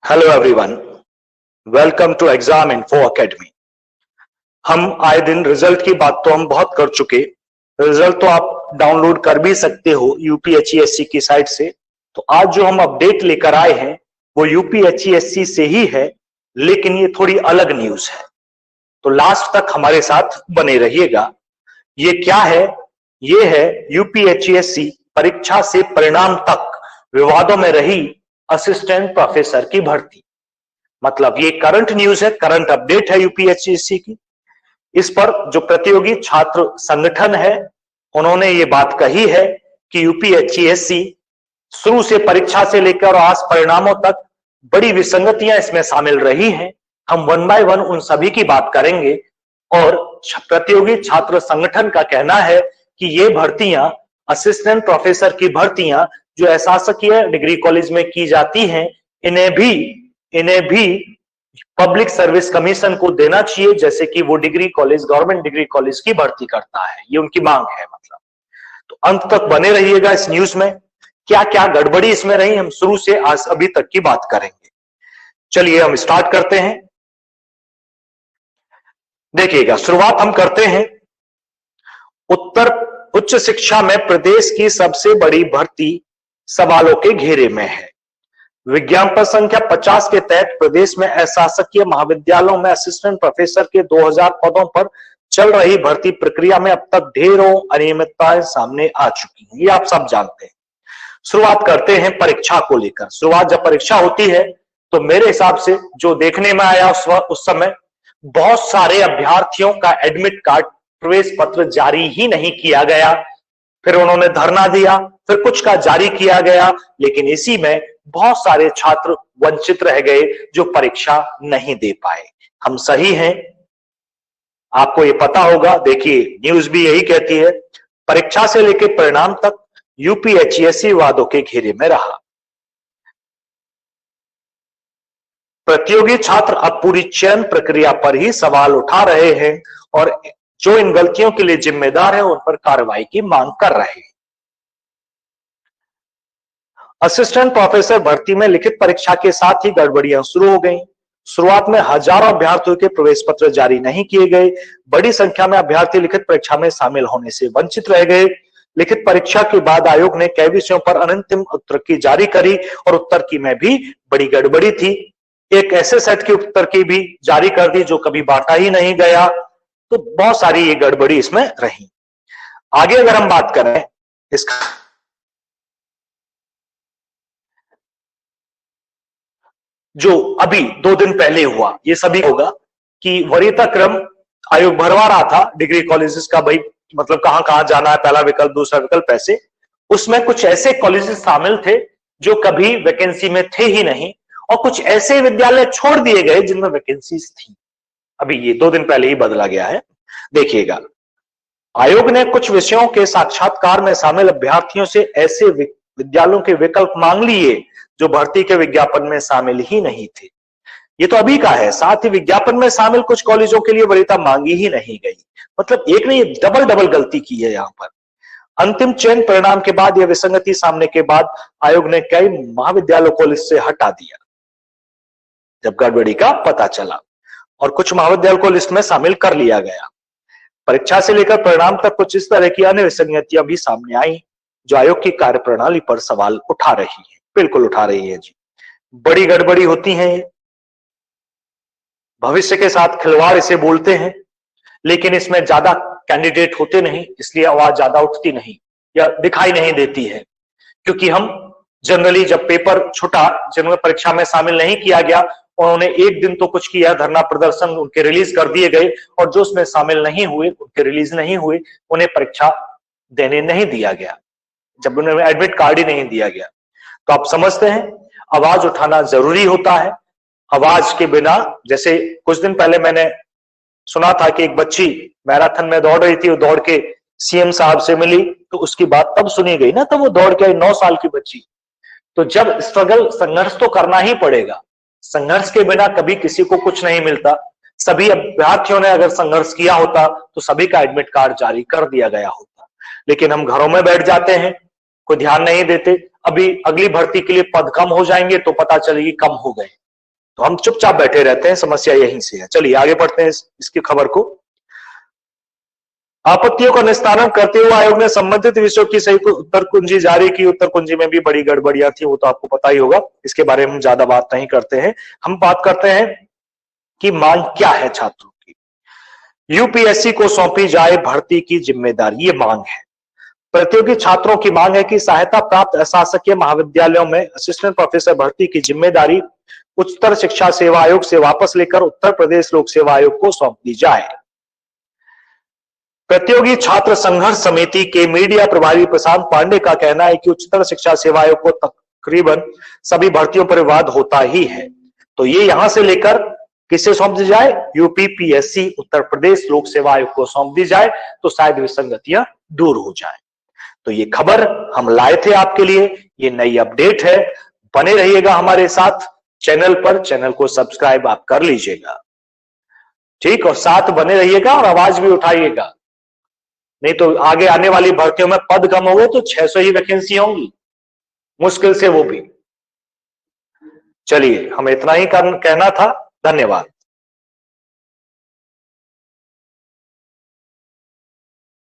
Hello everyone, welcome to exam info academy. हम आए दिन रिजल्ट की बात तो हम बहुत कर चुके। रिजल्ट तो आप डाउनलोड कर भी सकते हो यूपीएचईएससी की साइट से। तो आज जो हम अपडेट लेकर आए हैं वो यूपीएचईएससी से ही है, लेकिन ये थोड़ी अलग न्यूज है। तो लास्ट तक हमारे साथ बने रहिएगा। ये क्या है? ये है यूपीएचईएससी परीक्षा से परिणाम तक विवादों में रही असिस्टेंट प्रोफेसर की भर्ती। मतलब ये करंट न्यूज है, करंट अपडेट है यूपीएचईएससी की। इस पर जो प्रतियोगी छात्र संगठन है उन्होंने ये बात कही है कि यूपीएचईएससी शुरू से परीक्षा से लेकर आज परिणामों तक बड़ी विसंगतियां इसमें शामिल रही हैं। हम वन बाय वन उन सभी की बात करेंगे। और प्रतियोगी छात्र संगठन का कहना है कि ये भर्तियां, असिस्टेंट प्रोफेसर की भर्तियां जो अशासकीय डिग्री कॉलेज में की जाती हैं, इन्हें भी पब्लिक सर्विस कमीशन को देना चाहिए, जैसे कि वो degree college, government degree college की भर्ती करता है। ये उनकी मांग है। मतलब तो अंत तक बने रहिएगा इस न्यूज में। क्या क्या गड़बड़ी इसमें रही, हम शुरू से आज अभी तक की बात करेंगे। चलिए हम स्टार्ट करते हैं। देखिएगा, शुरुआत हम करते हैं। उत्तर उच्च शिक्षा में प्रदेश की सबसे बड़ी भर्ती सवालों के घेरे में है। विज्ञापन संख्या 50 के तहत प्रदेश में अशासकीय महाविद्यालयों में असिस्टेंट प्रोफेसर के 2000 पदों पर चल रही भर्ती प्रक्रिया में अब तक ढेरों अनियमितताएं सामने आ चुकी हैं। ये आप सब जानते हैं। शुरुआत करते हैं परीक्षा को लेकर। शुरुआत जब परीक्षा होती है तो मेरे हिसाब से जो देखने में आया उस समय बहुत सारे अभ्यर्थियों का एडमिट कार्ड, प्रवेश पत्र जारी ही नहीं किया गया। फिर उन्होंने धरना दिया, फिर कुछ का जारी किया गया, लेकिन इसी में बहुत सारे छात्र वंचित रह गए जो परीक्षा नहीं दे पाए। हम सही हैं, आपको ये पता होगा। देखिए, न्यूज भी यही कहती है, परीक्षा से लेकर परिणाम तक यूपीएचईएससी विवादों के घेरे में रहा। प्रतियोगी छात्र अब पूरी चयन प्रक्रिया पर ही सवाल उठा रहे हैं और जो इन गलतियों के लिए जिम्मेदार है उन पर कार्रवाई की मांग कर रहे हैं। असिस्टेंट प्रोफेसर भर्ती में लिखित परीक्षा के साथ ही गड़बड़ियां शुरू हो गई। शुरुआत में हजारों अभ्यर्थियों के प्रवेश पत्र जारी नहीं किए गए। बड़ी संख्या में अभ्यर्थी लिखित परीक्षा में शामिल होने से वंचित रह गए। लिखित परीक्षा के बाद आयोग ने कई विषयों पर अंतिम उत्तर की जारी करी और उत्तर की में भी बड़ी गड़बड़ी थी। एक ऐसे सेट के उत्तर की भी जारी कर दी जो कभी बांटा ही नहीं गया। तो बहुत सारी ये गड़बड़ी इसमें रही। आगे अगर हम बात करें इसका, जो अभी 2 दिन पहले हुआ, ये सभी होगा कि वरीयता क्रम आयोग भरवा रहा था डिग्री कॉलेजेस का। भाई मतलब कहां कहां जाना है, पहला विकल्प, दूसरा विकल्प, ऐसे। उसमें कुछ ऐसे कॉलेजेस शामिल थे जो कभी वैकेंसी में थे ही नहीं, और कुछ ऐसे विद्यालय छोड़ दिए गए जिनमें वैकेंसीज थी। अभी ये 2 दिन पहले ही बदला गया है। देखिएगा, आयोग ने कुछ विषयों के साक्षात्कार में शामिल अभ्यर्थियों से ऐसे विद्यालयों के विकल्प मांग लिए जो भर्ती के विज्ञापन में शामिल ही नहीं थे। ये तो अभी का है। साथ ही विज्ञापन में शामिल कुछ कॉलेजों के लिए वरीयता मांगी ही नहीं गई। मतलब एक नहीं, डबल गलती की है यहां पर। अंतिम चयन परिणाम के बाद यह विसंगति सामने के बाद आयोग ने कई महाविद्यालयों को लिस्ट से हटा दिया जब गड़बड़ी का पता चला, और कुछ महाविद्यालयों को लिस्ट में शामिल कर लिया गया। परीक्षा से लेकर परिणाम तक कुछ इस तरह की अन्य विसंगतियां भी सामने आई जो आयोग की कार्यप्रणाली पर सवाल उठा रही है। बिल्कुल उठा रही है जी। बड़ी गड़बड़ी होती है ये, भविष्य के साथ खिलवाड़ इसे बोलते हैं। लेकिन इसमें ज्यादा कैंडिडेट होते नहीं, इसलिए आवाज ज्यादा उठती नहीं या दिखाई नहीं देती है। क्योंकि हम जनरली जब पेपर छुटा, जिन्होंने परीक्षा में शामिल नहीं किया गया, उन्होंने एक दिन तो कुछ किया, धरना प्रदर्शन, उनके रिलीज कर दिए गए, और जो उसमें शामिल नहीं हुए, उनके रिलीज नहीं हुए, उन्हें परीक्षा देने नहीं दिया गया, जब उन्हें एडमिट कार्ड ही नहीं दिया गया। तो आप समझते हैं, आवाज उठाना जरूरी होता है। आवाज के बिना, जैसे कुछ दिन पहले मैंने सुना था कि एक बच्ची मैराथन में दौड़ रही थी, वो दौड़ के सीएम साहब से मिली, तो उसकी बात तब सुनी गई ना, तब वो दौड़ के आई, 9 साल की बच्ची। तो जब स्ट्रगल, संघर्ष तो करना ही पड़ेगा। संघर्ष के बिना कभी किसी को कुछ नहीं मिलता। सभी अभ्यर्थियों ने अगर संघर्ष किया होता तो सभी का एडमिट कार्ड जारी कर दिया गया होता। लेकिन हम घरों में बैठ जाते हैं, कोई ध्यान नहीं देते। अभी अगली भर्ती के लिए पद कम हो जाएंगे तो पता चलेगी कम हो गए। तो हम चुपचाप बैठे रहते हैं, समस्या यहीं से है। चलिए आगे बढ़ते हैं इसकी खबर को। आपत्तियों का निस्तारण करते हुए आयोग ने संबंधित विषयों की सही उत्तर कुंजी जारी की। उत्तर कुंजी में भी बड़ी गड़बड़ियां थी, वो तो आपको पता ही होगा, इसके बारे में हम ज्यादा बात नहीं करते हैं। हम बात करते हैं कि मांग क्या है छात्रों की। यूपीएससी को सौंपी जाए भर्ती की जिम्मेदारी, ये मांग है। प्रतियोगी छात्रों की मांग है कि सहायता प्राप्त अशासकीय महाविद्यालयों में असिस्टेंट प्रोफेसर भर्ती की जिम्मेदारी उच्चतर शिक्षा सेवा आयोग से वापस लेकर उत्तर प्रदेश लोक सेवा आयोग को सौंप दी जाए। प्रतियोगी छात्र संघर्ष समिति के मीडिया प्रभारी प्रशांत पांडे का कहना है कि उच्चतर शिक्षा सेवा आयोग को तकरीबन सभी भर्तियों पर विवाद होता ही है, तो ये यहां से लेकर किसे सौंप दी जाए, यूपीपीएससी उत्तर प्रदेश लोक सेवा आयोग को सौंप दी जाए, तो शायद विसंगतियां दूर हो जाए। तो ये खबर हम लाए थे आपके लिए, ये नई अपडेट है। बने रहिएगा हमारे साथ चैनल पर, चैनल को सब्सक्राइब आप कर लीजिएगा, ठीक, और साथ बने रहिएगा और आवाज भी उठाइएगा, नहीं तो आगे आने वाली भर्तियों में पद कम हो गए तो 600 ही वैकेंसी होंगी, मुश्किल से वो भी। चलिए, हमें इतना ही कहना था। धन्यवाद।